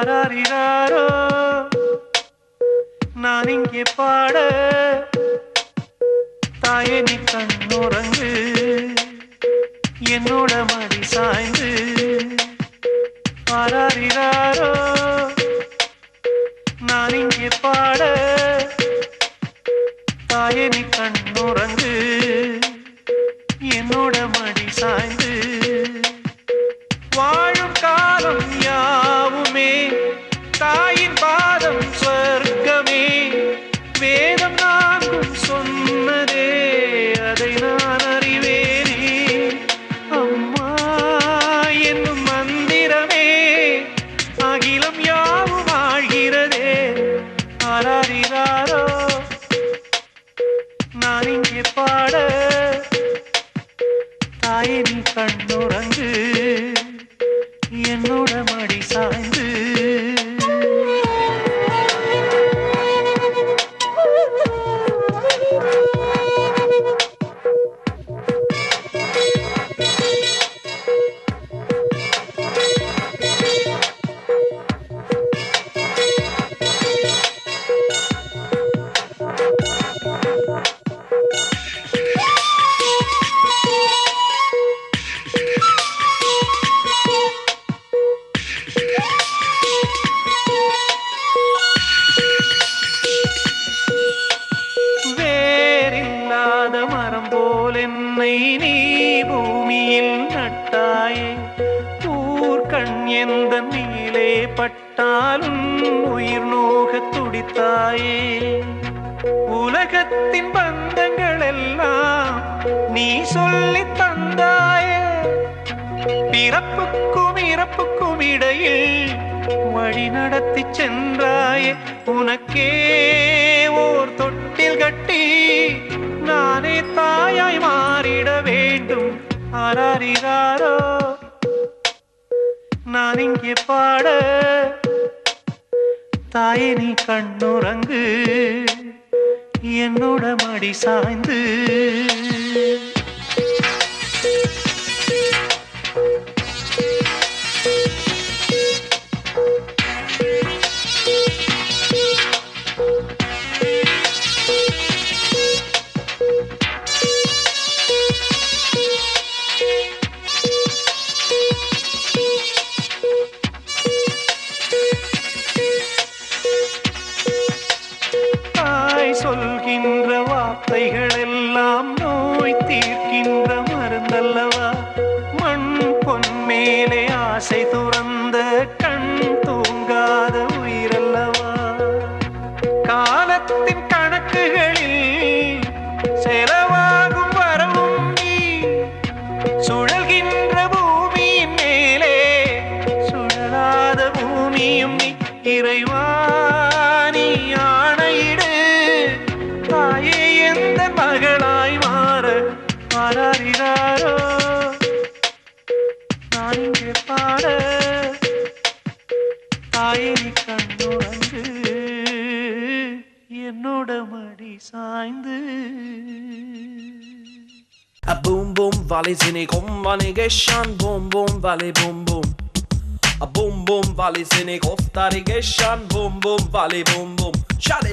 ஆராரிராரோ நான் இங்கே பாட தாயே நீ கண்ணுறங்கு என்னோட மடி சாய்ந்து ஆராரிராரோ நான் இங்கே பாட தாயே நீ கண்ணுறங்கு என்னோட மடி சாய்ந்து வாழும் காலம் யாவுமே தாயின் பாதம் சொர்க்கமே வேதம் நான்கும் சொன்னதே அதை நான் அறிவேனே அம்மா என்னும் மந்திரமே அகிலம் யாவும் ஆழ்கிறதே ஆராரிராரோ நான் இங்கே பாட தாயே நீ கண்ணுறங்கு என்னோட மடி சாய்ந்து என்னை நீ பூமியில் நட்டாயே ஊர்கண் எந்த நீலே பட்டாலும் உயிர் நோக துடித்தாயே உலகத்தின் பந்தங்கள் எல்லாம் நீ சொல்லி தந்தாயே பிறப்புக்கும் இறப்புக்கும் இடையில் வழி நடத்தி சென்றாயே உனக்கே ஓர் தொட்டில் கட்டி நானே தாயாய் மாறிட வேண்டும் ஆராரிராரோ நான் இங்கே பாட தாயே நீ கண்ணுறங்கு என்னோட மடி சாய்ந்து சொல்கின்ற வார்த்தைகள் எல்லாம் நோய் தீர்க்கின்ற மருந்தல்லவா மண் பொன் மேலே ஆசை துறந்த கண் தூங்காத உயிரல்லவா காலத்தின் கணக்குகளில் செலவாகும் வரவும் நீ சுழல்கின்ற பூமியின் மேலே சுழலாத பூமியும் நீ இறைவா நீ ஆணையிடு தாயே எந்த மகளாய் மாற ஆராரிராரோ நான் இங்கே பாட தாயே நீ கண்ணுறங்கு என்னோட மடி சாய்ந்து A boom boom valley sini kom vani geshan boom boom valley boom boom A boom boom valley sini koftari geshan boom boom valley boom boom Chale